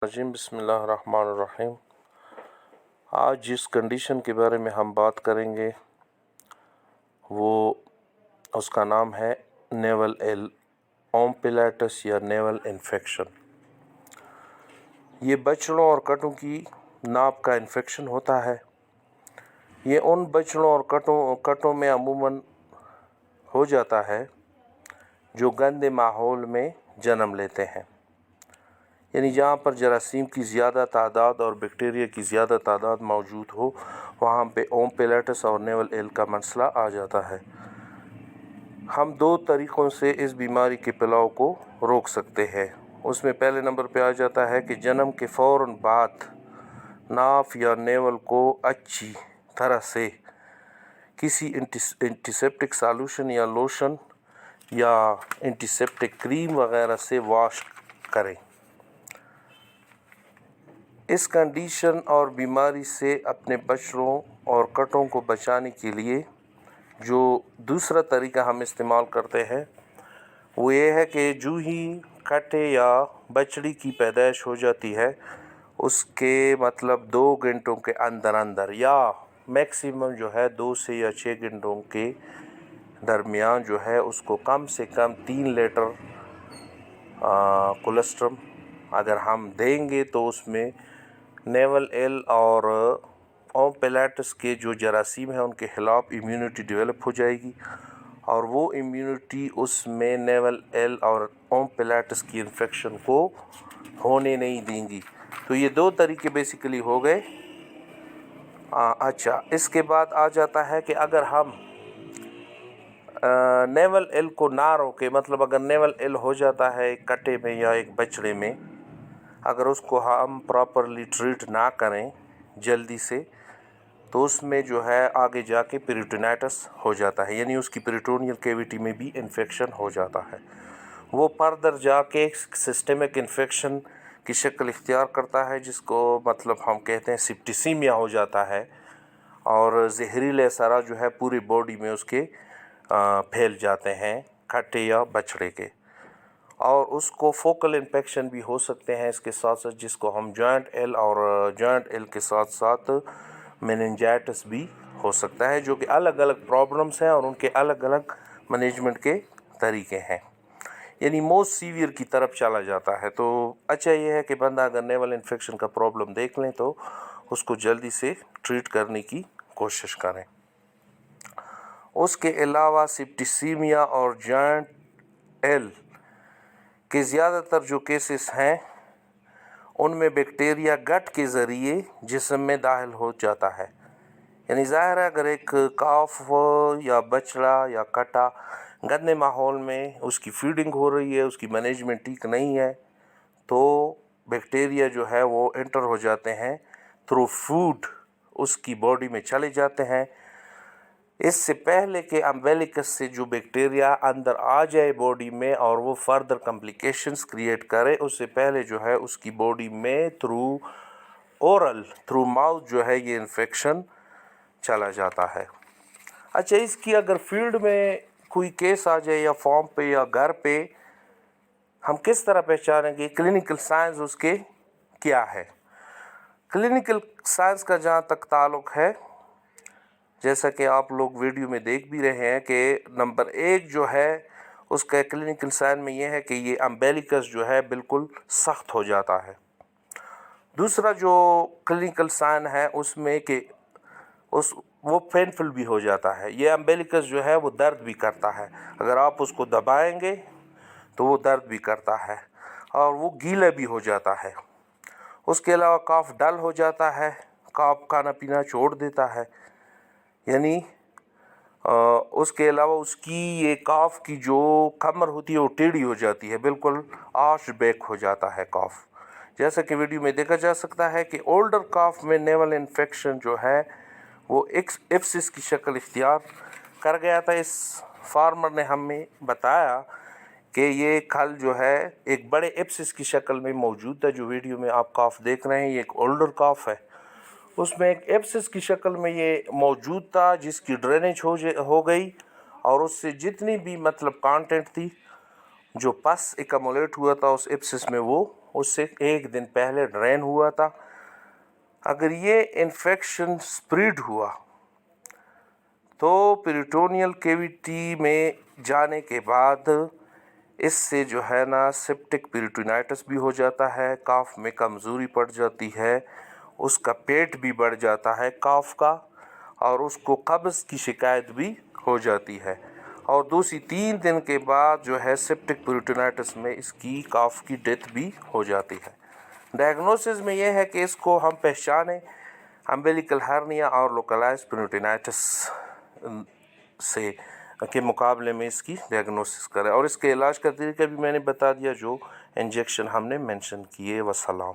बिस्मिल्लाहिर्रहमानिर्रहीम। आज जिस कंडीशन के बारे में हम बात करेंगे वो उसका नाम है नेवल एल ओम्पिलेटस या नेवल इन्फेक्शन। ये बछड़ों और कटों की नाप का इन्फेक्शन होता है। ये उन बछड़ों और कटों में अमूमन हो जाता है जो गंदे माहौल में जन्म लेते हैं, यानी जहाँ पर जरासीम की ज़्यादा तादाद और बैक्टीरिया की ज़्यादा तादाद मौजूद हो, वहाँ पे ओम्पिलेटस और नेवल एल का मसला आ जाता है। हम दो तरीक़ों से इस बीमारी के फैलाव को रोक सकते हैं। उसमें पहले नंबर पे आ जाता है कि जन्म के फ़ौरन बाद नाफ या नेवल को अच्छी तरह से किसी एंटीसेप्टिक सॉल्यूशन या लोशन या एंटीसेप्टिक क्रीम वगैरह से वॉश करें। इस कंडीशन और बीमारी से अपने बछड़ों और कटों को बचाने के लिए जो दूसरा तरीका हम इस्तेमाल करते हैं वो ये है कि जो ही कटे या बछड़ी की पैदाइश हो जाती है उसके मतलब 2 घंटों के अंदर अंदर या मैक्सिमम जो है 2 से या 6 घंटों के दरमियान जो है उसको कम से कम 3 लीटर कोलेस्ट्रम अगर हम देंगे तो उसमें नेवल एल और ओम्पिलेटस के जो जरासीम हैं उनके खिलाफ इम्यूनिटी डेवलप हो जाएगी और वो इम्यूनिटी उसमें नेवल एल और ओम्पिलेटस की इन्फेक्शन को होने नहीं देंगी। तो ये दो तरीके बेसिकली हो गए। अच्छा, इसके बाद आ जाता है कि अगर हम नेवल एल को ना रोके, मतलब अगर नेवल एल हो जाता है एक कटे में या एक बछड़े में, अगर उसको हम प्रॉपरली ट्रीट ना करें जल्दी से, तो उसमें जो है आगे जाके पेरिटोनाइटिस हो जाता है, यानी उसकी पेरिटोनियल कैविटी में भी इन्फेक्शन हो जाता है। वो फर्दर जाके सिस्टमिक इन्फेक्शन की शक्ल इख्तियार करता है, जिसको मतलब हम कहते हैं सिप्टिसीमिया हो जाता है और जहरीले असरा जो है पूरी बॉडी में उसके फैल जाते हैं कटे या बछड़े के, और उसको फोकल इन्फेक्शन भी हो सकते हैं इसके साथ साथ, जिसको हम जॉइंट एल और जॉइंट एल के साथ साथ मेनिंजाइटिस भी हो सकता है, जो कि अलग अलग प्रॉब्लम्स हैं और उनके अलग अलग मैनेजमेंट के तरीके हैं, यानी मोस्ट सीवियर की तरफ चला जाता है। तो अच्छा ये है कि बंदा अगर नेवल इन्फेक्शन का प्रॉब्लम देख लें तो उसको जल्दी से ट्रीट करने की कोशिश करें। उसके अलावा सिप्टिसीमिया और जॉइंट एल के ज़्यादातर जो केसेस हैं उनमें बैक्टीरिया गट के ज़रिए जिस्म में दाखिल हो जाता है, यानी ज़ाहिर है अगर एक काफ या बछड़ा या कटा गंदे माहौल में उसकी फीडिंग हो रही है, उसकी मैनेजमेंट ठीक नहीं है, तो बैक्टीरिया जो है वो एंटर हो जाते हैं थ्रू फूड, उसकी बॉडी में चले जाते हैं। इससे पहले कि अम्बिलिकस से जो बैक्टीरिया अंदर आ जाए बॉडी में और वो फर्दर कॉम्प्लिकेशंस क्रिएट करे, उससे पहले जो है उसकी बॉडी में थ्रू माउथ जो है ये इन्फेक्शन चला जाता है। अच्छा, इसकी अगर फील्ड में कोई केस आ जाए या फॉर्म पे या घर पे, हम किस तरह पहचानेंगे क्लिनिकल साइंस उसके क्या है? क्लिनिकल साइंस का जहाँ तक ताल्लुक़ है, जैसा कि आप लोग वीडियो में देख भी रहे हैं कि नंबर 1 जो है उसका क्लिनिकल साइन में ये है कि ये अम्बिलिकस जो है बिल्कुल सख्त हो जाता है। दूसरा जो क्लिनिकल साइन है उसमें कि वो पेनफुल भी हो जाता है। ये अम्बिलिकस जो है वो दर्द भी करता है, अगर आप उसको दबाएंगे तो वो दर्द भी करता है और वो गीला भी हो जाता है। उसके अलावा काफ डल हो जाता है, काफ खाना पीना छोड़ देता है, यानी उसके अलावा उसकी ये काफ की जो कमर होती है वो टेढ़ी हो जाती है, बिल्कुल आर्च बैक हो जाता है काफ। जैसा कि वीडियो में देखा जा सकता है कि ओल्डर काफ में नेवल इन्फेक्शन जो है वो एप्सिस की शक्ल इख्तियार कर गया था। इस फार्मर ने हमें बताया कि ये खल जो है एक बड़े एप्सिस की शक्ल में मौजूद है। जो वीडियो में आप काफ देख रहे हैं ये एक ओल्डर काफ है, उसमें एक एप्सिस की शक्ल में ये मौजूद था, जिसकी ड्रेनेज हो गई और उससे जितनी भी मतलब कंटेंट थी जो पस एकमुलेट हुआ था उस एप्सिस में वो اس سے ایک دن پہلے ڈرین ہوا تھا. اگر یہ انفیکشن اسپریڈ ہوا تو پیریٹونیل کیویٹی میں جانے کے بعد اس سے جو ہے نا سیپٹک پیریٹونائٹس بھی ہو جاتا ہے، کاف میں کمزوری پڑ جاتی ہے، اس کا پیٹ بھی بڑھ جاتا ہے کاف کا، اور اس کو قبض کی شکایت بھی ہو جاتی ہے، اور 2 سے 3 دن کے بعد جو ہے سیپٹک پیریٹونائٹس میں اس کی کاف کی ڈیتھ بھی ہو جاتی ہے. ڈائگنوسس میں یہ ہے کہ اس کو ہم پہچانیں امبیلیکل ہرنیا اور لوکلائز پیریٹونائٹس سے کے مقابلے میں اس کی ڈائگنوسس کریں، اور اس کے علاج کا طریقہ بھی میں نے بتا دیا جو انجیکشن ہم نے مینشن کیے. وسلام.